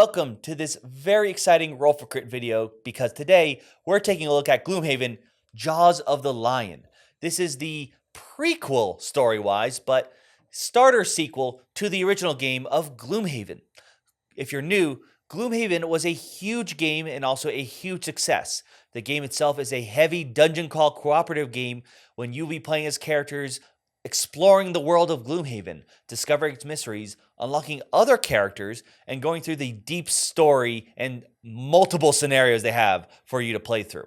welcome to this very exciting Roll for Crit video because today we're taking a look at Gloomhaven, Jaws of the Lion. This is the prequel story-wise, but starter sequel to the original game of Gloomhaven. If you're new, Gloomhaven was a huge game and also a huge success. The game itself is a heavy dungeon crawl cooperative game when you'll be playing as characters exploring the world of Gloomhaven, discovering its mysteries, unlocking other characters, and going through the deep story and multiple scenarios they have for you to play through.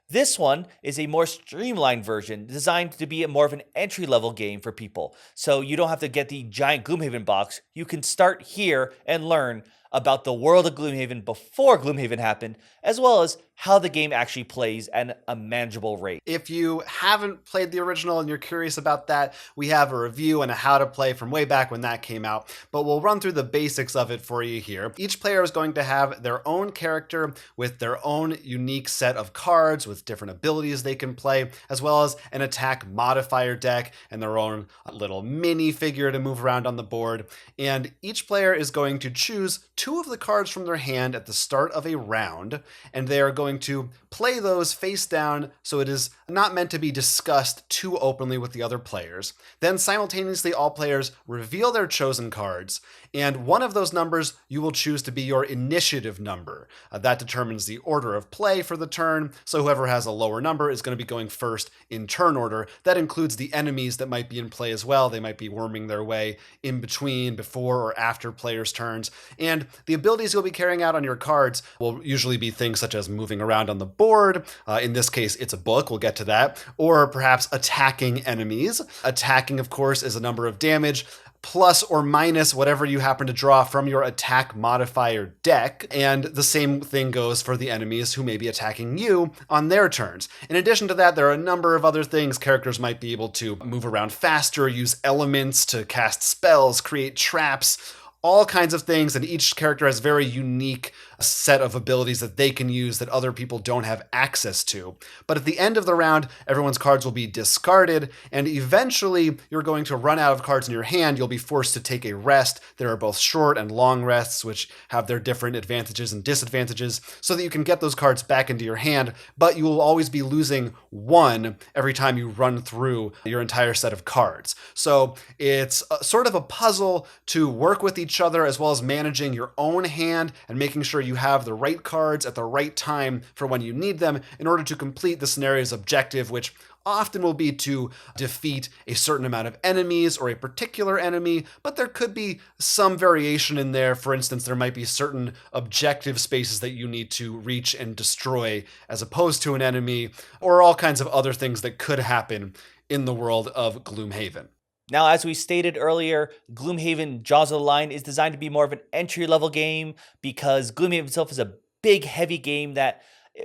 This one is a more streamlined version designed to be more of an entry-level game for people. So you don't have to get the giant Gloomhaven box. You can start here and learn about the world of Gloomhaven before Gloomhaven happened, as well as how the game actually plays at a manageable rate. If you haven't played the original and you're curious about that, we have a review and a how to play from way back when that came out, but we'll run through the basics of it for you here. Each player is going to have their own character with their own unique set of cards with different abilities they can play, as well as an attack modifier deck and their own little mini figure to move around on the board. And each player is going to choose two of the cards from their hand at the start of a round, and they are going to play those face down so it is not meant to be discussed too openly with the other players. Then simultaneously all players reveal their chosen cards, and one of those numbers you will choose to be your initiative number. That determines the order of play for the turn, so whoever has a lower number is going to be going first in turn order. That includes the enemies that might be in play as well. They might be worming their way in between, before or after players' turns. And the abilities you'll be carrying out on your cards will usually be things such as moving around on the board. In this case, it's a book. We'll get to that. Or perhaps attacking enemies. Attacking, of course, is a number of damage, plus or minus whatever you happen to draw from your attack modifier deck. And the same thing goes for the enemies who may be attacking you on their turns. In addition to that, there are a number of other things. Characters might be able to move around faster, use elements to cast spells, create traps, all kinds of things, and each character has very unique set of abilities that they can use that other people don't have access to. But at the end of the round, everyone's cards will be discarded, and eventually you're going to run out of cards in your hand. You'll be forced to take a rest. There are both short and long rests, which have their different advantages and disadvantages, so that you can get those cards back into your hand, but you will always be losing one every time you run through your entire set of cards. So it's sort of a puzzle to work with each other, as well as managing your own hand and making sure you have the right cards at the right time for when you need them in order to complete the scenario's objective, which often will be to defeat a certain amount of enemies or a particular enemy, but there could be some variation in there. For instance, there might be certain objective spaces that you need to reach and destroy as opposed to an enemy, or all kinds of other things that could happen in the world of Gloomhaven. Now, as we stated earlier, Gloomhaven Jaws of the Lion is designed to be more of an entry-level game because Gloomhaven itself is a big, heavy game that,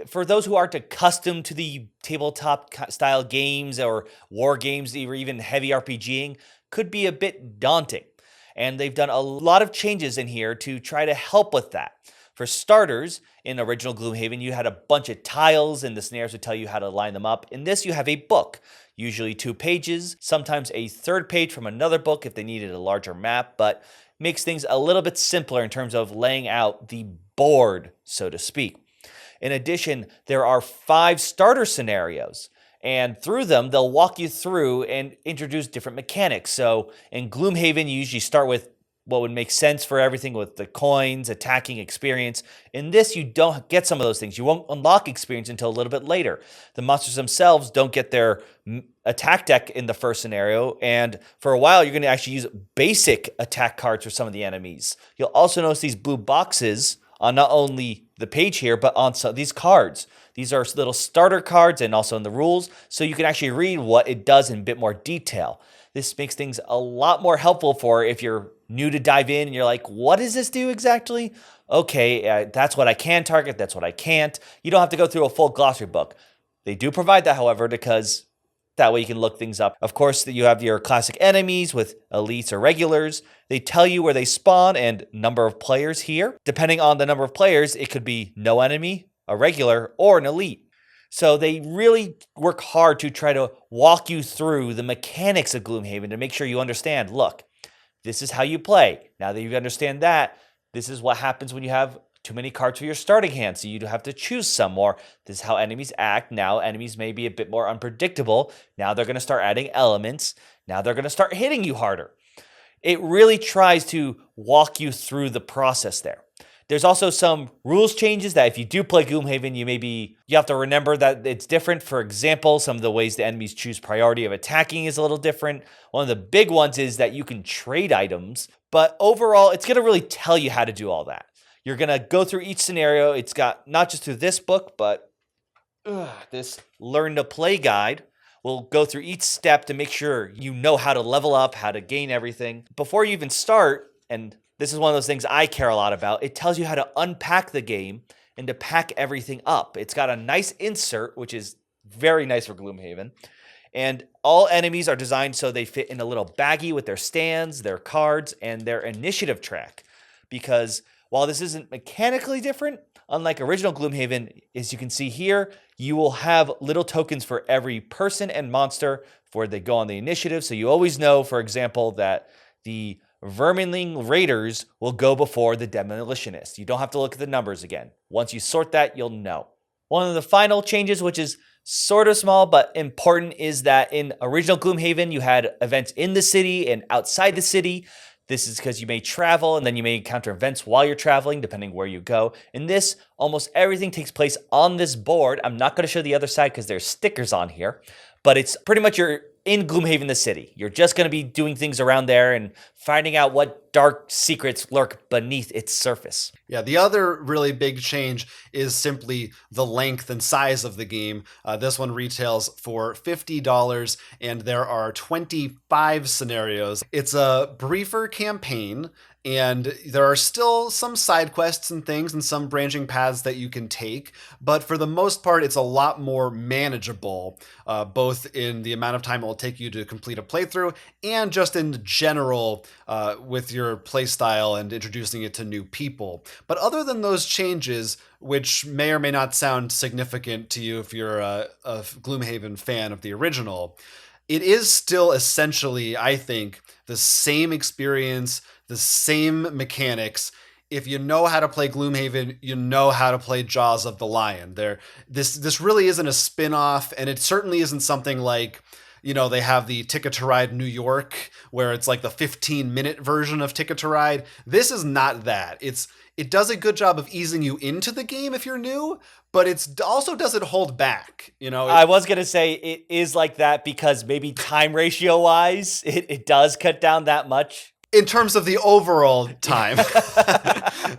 for those who aren't accustomed to the tabletop-style games or war games or even heavy RPGing, could be a bit daunting. And they've done a lot of changes in here to try to help with that. For starters, in original Gloomhaven, you had a bunch of tiles and the scenarios would tell you how to line them up. In this, you have a book, usually 2 pages, sometimes a third page from another book if they needed a larger map, but makes things a little bit simpler in terms of laying out the board, so to speak. In addition, there are 5 starter scenarios, and through them, they'll walk you through and introduce different mechanics. So in Gloomhaven, you usually start with what would make sense for everything with the coins, attacking, experience. In this, you don't get some of those things. You won't unlock experience until a little bit later. The monsters themselves don't get their attack deck in the first scenario, and for a while, you're going to actually use basic attack cards for some of the enemies. You'll also notice these blue boxes on not only the page here, but on these cards. These are little starter cards and also in the rules, so you can actually read what it does in a bit more detail. This makes things a lot more helpful for if you're new to dive in and you're like, what does this do exactly? Okay, that's what I can target, that's what I can't. You don't have to go through a full glossary book. They do provide that, however, because that way you can look things up. Of course, you have your classic enemies with elites or regulars. They tell you where they spawn and number of players here. Depending on the number of players, it could be no enemy, a regular, or an elite. So they really work hard to try to walk you through the mechanics of Gloomhaven to make sure you understand, look, this is how you play. Now that you understand that, This is what happens when you have too many cards for your starting hand, so you have to choose some more. This is how enemies act. Now enemies may be a bit more unpredictable. Now they're going to start adding elements. Now they're going to start hitting you harder. It really tries to walk you through the process there. There's also some rules changes that if you do play Gloomhaven, you have to remember that it's different. For example, some of the ways the enemies choose priority of attacking is a little different. One of the big ones is that you can trade items, but overall, it's going to really tell you how to do all that. You're going to go through each scenario. It's got not just through this book, but this Learn to Play guide. We'll go through each step to make sure you know how to level up, how to gain everything. Before you even start, and this is one of those things I care a lot about, it tells you how to unpack the game and to pack everything up. It's got a nice insert, which is very nice for Gloomhaven. And all enemies are designed so they fit in a little baggie with their stands, their cards, and their initiative track. Because while this isn't mechanically different, unlike original Gloomhaven, as you can see here, you will have little tokens for every person and monster before they go on the initiative. So you always know, for example, that the Verminling Raiders will go before the Demolitionists. You don't have to look at the numbers again. Once you sort that, you'll know. One of the final changes, which is sort of small but important, is that in original Gloomhaven, you had events in the city and outside the city. This is because you may travel and then you may encounter events while you're traveling, depending where you go. In this, almost everything takes place on this board. I'm not going to show the other side because there's stickers on here, but it's pretty much you're in Gloomhaven, the city. You're just going to be doing things around there and finding out what dark secrets lurk beneath its surface. Yeah, the other really big change is simply the length and size of the game. This one retails for $50, and there are 25 scenarios. It's a briefer campaign, and there are still some side quests and things and some branching paths that you can take, but for the most part, it's a lot more manageable, both in the amount of time it will take you to complete a playthrough and just in general with your playstyle and introducing it to new people. But other than those changes, which may or may not sound significant to you if you're a Gloomhaven fan of the original, it is still essentially, I think, the same experience, the same mechanics. If you know how to play Gloomhaven, you know how to play Jaws of the Lion. This really isn't a spin-off, and it certainly isn't something like, you know, they have the Ticket to Ride New York, where it's like the 15-minute version of Ticket to Ride. This is not that. It does a good job of easing you into the game if you're new, but it also doesn't hold back. You know, I was going to say it is like that because maybe time ratio wise, it does cut down that much. In terms of the overall time.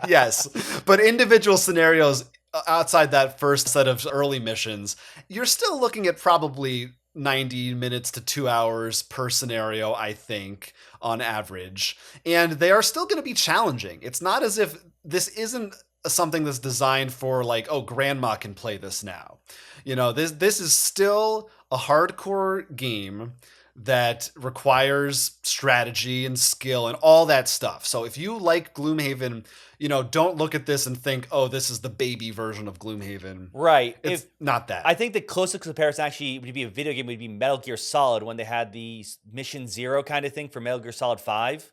Yes. But individual scenarios outside that first set of early missions, you're still looking at probably 90 minutes to 2 hours per scenario, I think, on average. And they are still going to be challenging. It's not as if this isn't something that's designed for like, oh, grandma can play this now. You know, this is still a hardcore game that requires strategy and skill and all that stuff. So if you like Gloomhaven, you know, don't look at this and think, oh, this is the baby version of Gloomhaven. Right. It's not that. I think the closest comparison actually would be a video game would be Metal Gear Solid when they had the Mission Zero kind of thing for Metal Gear Solid 5.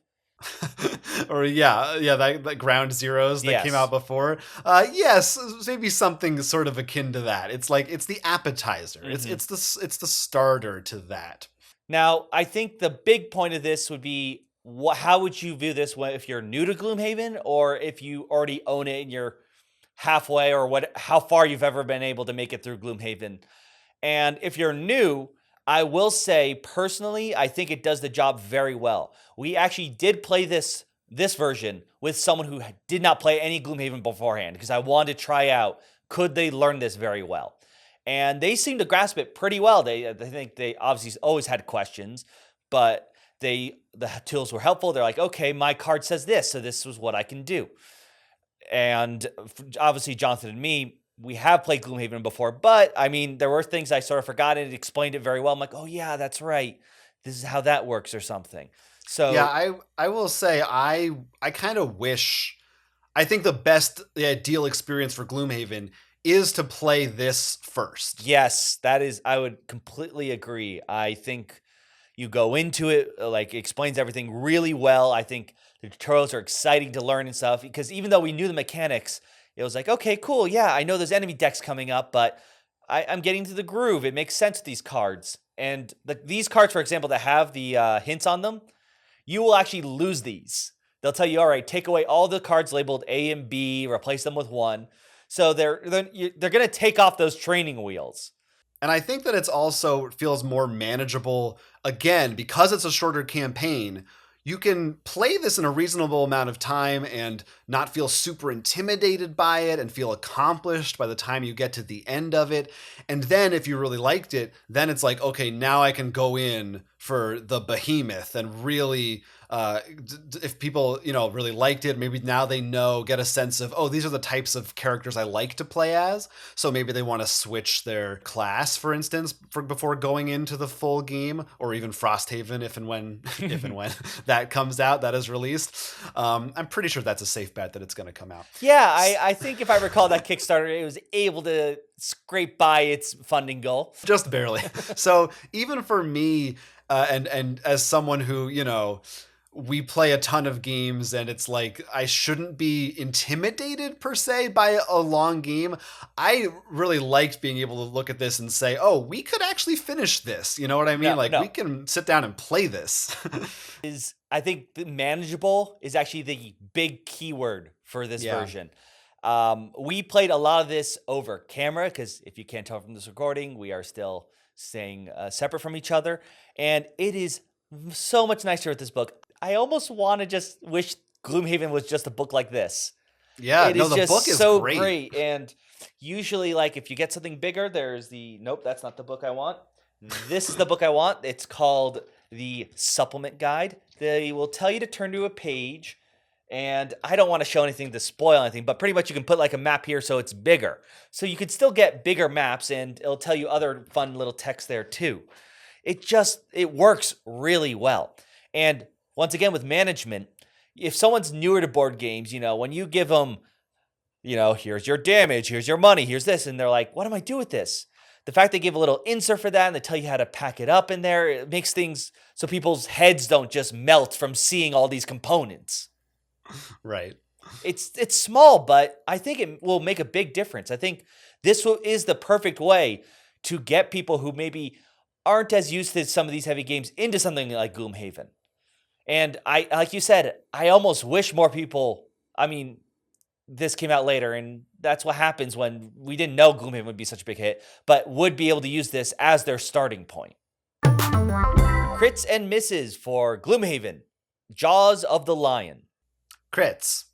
Or that Ground Zeroes that came out before. Yes, maybe something sort of akin to that. It's like it's the appetizer. Mm-hmm. It's the starter to that. Now, I think the big point of this would be how would you view this if you're new to Gloomhaven or if you already own it and you're halfway or how far you've ever been able to make it through Gloomhaven. And if you're new, I will say personally, I think it does the job very well. We actually did play this version with someone who did not play any Gloomhaven beforehand because I wanted to try out, could they learn this very well? And they seem to grasp it pretty well. I think they obviously always had questions, but the tools were helpful. They're like, okay, my card says this, so this was what I can do. And obviously, Jonathan and me, we have played Gloomhaven before, but I mean, there were things I sort of forgot and it explained it very well. I'm like, oh yeah, that's right. This is how that works or something. So yeah, I will say I kind of wish, I think the ideal experience for Gloomhaven is to play this first. Yes, that is, I would completely agree. I think You go into it, like, it explains everything really well. I think the tutorials are exciting to learn and stuff because even though we knew the mechanics, it was like, okay, cool. Yeah, I know there's enemy decks coming up, but I'm getting to the groove. It makes sense with these cards. And these cards, for example, that have the hints on them, you will actually lose these. They'll tell you, all right, take away all the cards labeled A and B, replace them with one. So they're going to take off those training wheels. And I think that it's also feels more manageable again because it's a shorter campaign. You can play this in a reasonable amount of time and not feel super intimidated by it and feel accomplished by the time you get to the end of it. And then if you really liked it, then it's like, okay, now I can go in for the behemoth and really if people really liked it, maybe now they get a sense of, oh, these are the types of characters I like to play as, so maybe they want to switch their class, for instance, before going into the full game, or even Frosthaven if and when that comes out, that is released. I'm pretty sure that's a safe bet that it's going to come out. Yeah, I think if I recall that Kickstarter, it was able to scrape by its funding goal. Just barely. So even for me, and as someone who, we play a ton of games and it's like I shouldn't be intimidated per se by a long game. I really liked being able to look at this and say, oh, we could actually finish this. You know what I mean? We can sit down and play this. I think the manageable is actually the big keyword for this version. We played a lot of this over camera because if you can't tell from this recording, we are still staying separate from each other. And it is so much nicer with this book. I almost want to just wish Gloomhaven was just a book like this. Yeah, the book is so great. And usually, like, if you get something bigger, there's nope, that's not the book I want. This is the book I want. It's called the Supplement Guide. They will tell you to turn to a page, and I don't want to show anything to spoil anything, but pretty much you can put like a map here so it's bigger. So you could still get bigger maps, and it'll tell you other fun little text there too. It works really well. And once again, with management, if someone's newer to board games, when you give them, here's your damage, here's your money, here's this, and they're like, what am I do with this? The fact they give a little insert for that and they tell you how to pack it up in there, it makes things so people's heads don't just melt from seeing all these components. Right. It's small, but I think it will make a big difference. I think this is the perfect way to get people who maybe aren't as used to some of these heavy games into something like Gloomhaven. And like you said, I almost wish more people, this came out later, and that's what happens when we didn't know Gloomhaven would be such a big hit, but would be able to use this as their starting point. Crits and misses for Gloomhaven. Jaws of the Lion. Crits.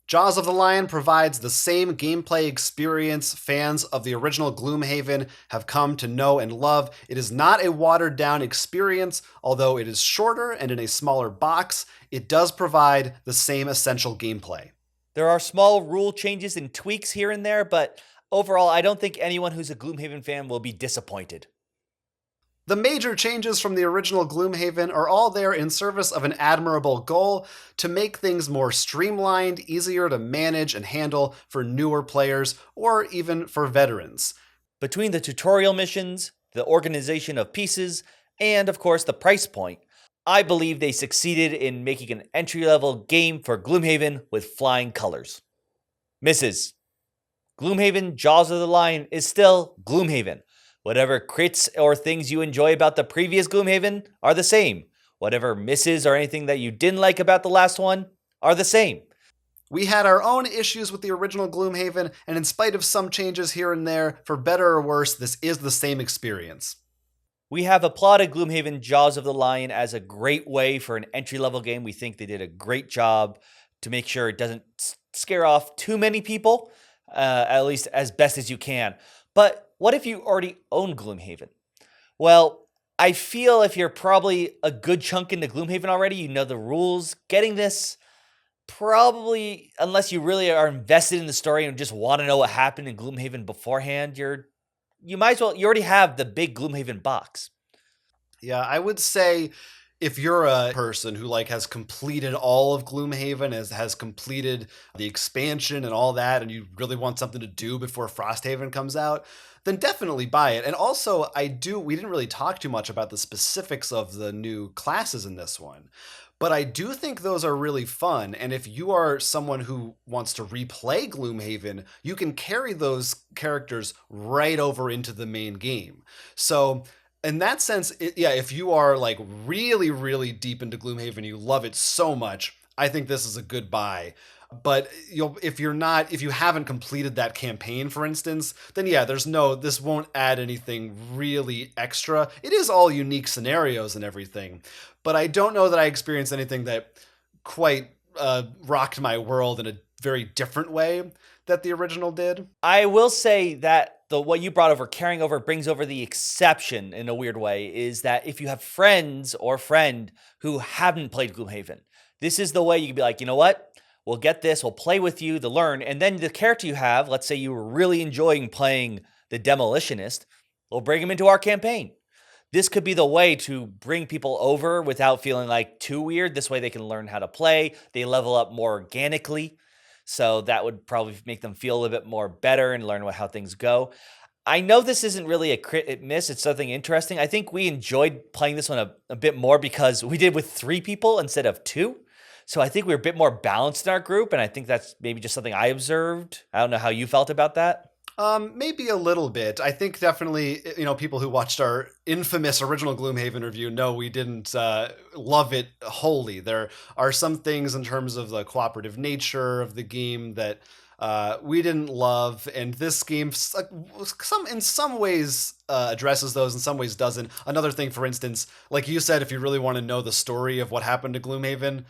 Jaws of the Lion provides the same gameplay experience fans of the original Gloomhaven have come to know and love. It is not a watered-down experience, although it is shorter and in a smaller box. It does provide the same essential gameplay. There are small rule changes and tweaks here and there, but overall, I don't think anyone who's a Gloomhaven fan will be disappointed. The major changes from the original Gloomhaven are all there in service of an admirable goal to make things more streamlined, easier to manage and handle for newer players, or even for veterans. Between the tutorial missions, the organization of pieces, and of course the price point, I believe they succeeded in making an entry-level game for Gloomhaven with flying colors. Misses. Gloomhaven Jaws of the Lion is still Gloomhaven. Whatever crits or things you enjoy about the previous Gloomhaven are the same. Whatever misses or anything that you didn't like about the last one are the same. We had our own issues with the original Gloomhaven, and in spite of some changes here and there, for better or worse, this is the same experience. We have applauded Gloomhaven Jaws of the Lion as a great way for an entry-level game. We think they did a great job to make sure it doesn't scare off too many people, at least as best as you can. But what if you already own Gloomhaven? Well, I feel if you're probably a good chunk into Gloomhaven already, you know the rules. Getting this, probably, unless you really are invested in the story and just want to know what happened in Gloomhaven beforehand, you already have the big Gloomhaven box. Yeah, I would say if you're a person who like has completed all of Gloomhaven, has completed the expansion and all that, and you really want something to do before Frosthaven comes out, then definitely buy it. And also, we didn't really talk too much about the specifics of the new classes in this one, but I do think those are really fun. And if you are someone who wants to replay Gloomhaven, you can carry those characters right over into the main game. So in that sense, if you are like really, really deep into Gloomhaven, you love it so much, I think this is a good buy. But if you haven't completed that campaign, for instance, then yeah, this won't add anything really extra. It is all unique scenarios and everything, but I don't know that I experienced anything that quite rocked my world in a very different way that the original did. I will say that what you brought over, carrying over, brings over the exception in a weird way, is that if you have friends or friend who haven't played Gloomhaven, this is the way you can be like, you know what? We'll get this, we'll play with you to learn, and then the character you have, let's say you were really enjoying playing the Demolitionist, we'll bring him into our campaign. This could be the way to bring people over without feeling like too weird. This way they can learn how to play. They level up more organically. So that would probably make them feel a little bit more better and learn how things go. I know this isn't really a crit miss. It's something interesting. I think we enjoyed playing this one a bit more because we did with 3 people instead of 2. So I think we were a bit more balanced in our group. And I think that's maybe just something I observed. I don't know how you felt about that. Maybe a little bit. I think definitely, people who watched our infamous original Gloomhaven review know we didn't love it wholly. There are some things in terms of the cooperative nature of the game that we didn't love, and this game in some ways addresses those, in some ways doesn't. Another thing, for instance, like you said, if you really want to know the story of what happened to Gloomhaven,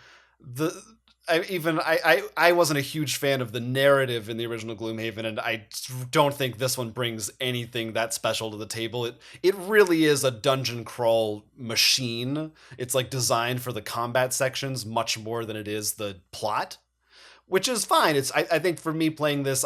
I wasn't a huge fan of the narrative in the original Gloomhaven, and I don't think this one brings anything that special to the table. It really is a dungeon crawl machine. It's like designed for the combat sections much more than it is the plot, which is fine. I think for me playing this,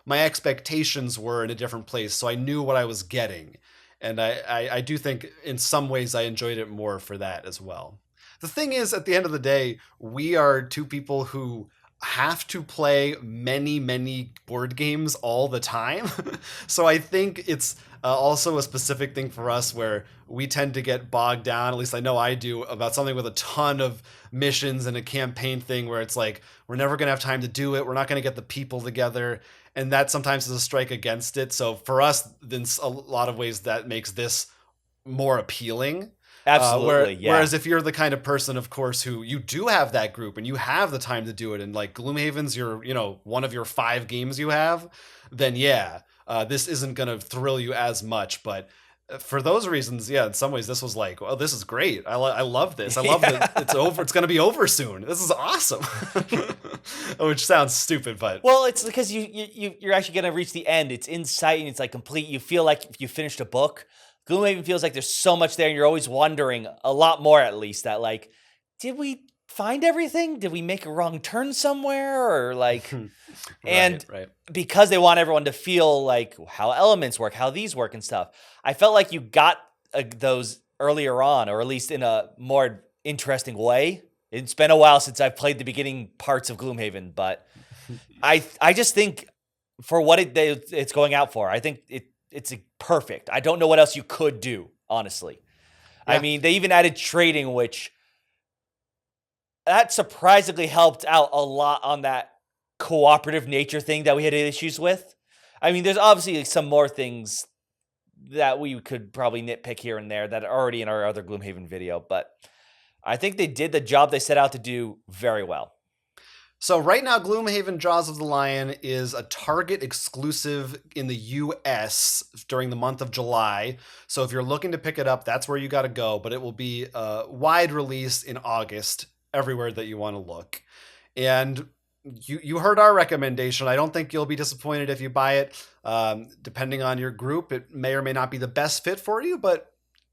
my expectations were in a different place, so I knew what I was getting, and I do think in some ways I enjoyed it more for that as well. The thing is, at the end of the day, we are 2 people who have to play many, many board games all the time. So I think it's also a specific thing for us where we tend to get bogged down, at least I know I do, about something with a ton of missions and a campaign thing where it's like, we're never going to have time to do it. We're not going to get the people together. And that sometimes is a strike against it. So for us, in a lot of ways, that makes this more appealing. Absolutely, yeah. Whereas if you're the kind of person, of course, who you do have that group and you have the time to do it, and like Gloomhaven's one of your 5 games you have, then yeah, this isn't going to thrill you as much. But for those reasons, yeah, in some ways this was like, oh, this is great. I love this. I love that it's over. It's going to be over soon. This is awesome. Which sounds stupid, but well, it's because you're actually going to reach the end. It's in sight and it's like complete. You feel like you finished a book. Gloomhaven feels like there's so much there, and you're always wondering, a lot more at least, that like, did we find everything? Did we make a wrong turn somewhere? Or like, and right. Because they want everyone to feel like how elements work, how these work and stuff, I felt like you got those earlier on, or at least in a more interesting way. It's been a while since I've played the beginning parts of Gloomhaven, but I just think for what it's going out for, I think it's perfect. I don't know what else you could do, honestly. Yeah. I mean, they even added trading, which that surprisingly helped out a lot on that cooperative nature thing that we had issues with. I mean, there's obviously some more things that we could probably nitpick here and there that are already in our other Gloomhaven video, but I think they did the job they set out to do very well. So right now, Gloomhaven Jaws of the Lion is a Target exclusive in the US during the month of July. So if you're looking to pick it up, that's where you got to go. But it will be a wide release in August, everywhere that you want to look. And you heard our recommendation. I don't think you'll be disappointed if you buy it. Depending on your group, it may or may not be the best fit for you, but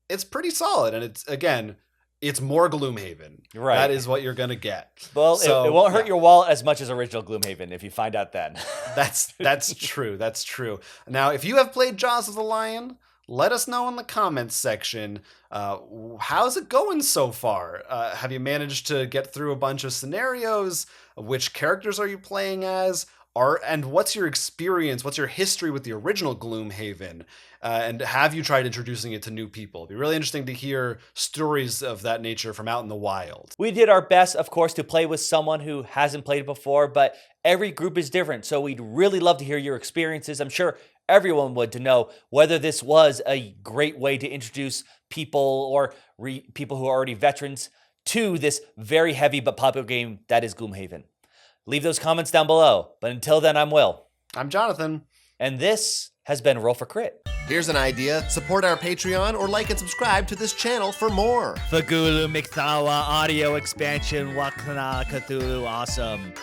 it's pretty solid. And it's more Gloomhaven. Right. That is what you're going to get. Well, it won't hurt your wallet as much as original Gloomhaven if you find out then. That's true. That's true. Now, if you have played Jaws of the Lion, Let us know in the comments section. How's it going so far? Have you managed to get through a bunch of scenarios? Which characters are you playing as? And what's your experience? What's your history with the original Gloomhaven? And have you tried introducing it to new people? It'd be really interesting to hear stories of that nature from out in the wild. We did our best, of course, to play with someone who hasn't played it before, but every group is different, so we'd really love to hear your experiences. I'm sure everyone would to know whether this was a great way to introduce people or people who are already veterans to this very heavy but popular game that is Gloomhaven. Leave those comments down below. But until then, I'm Will. I'm Jonathan. And this has been Roll for Crit. Here's an idea. Support our Patreon or like and subscribe to this channel for more. Fagulu Mkthawa audio expansion Wakana Cthulhu awesome.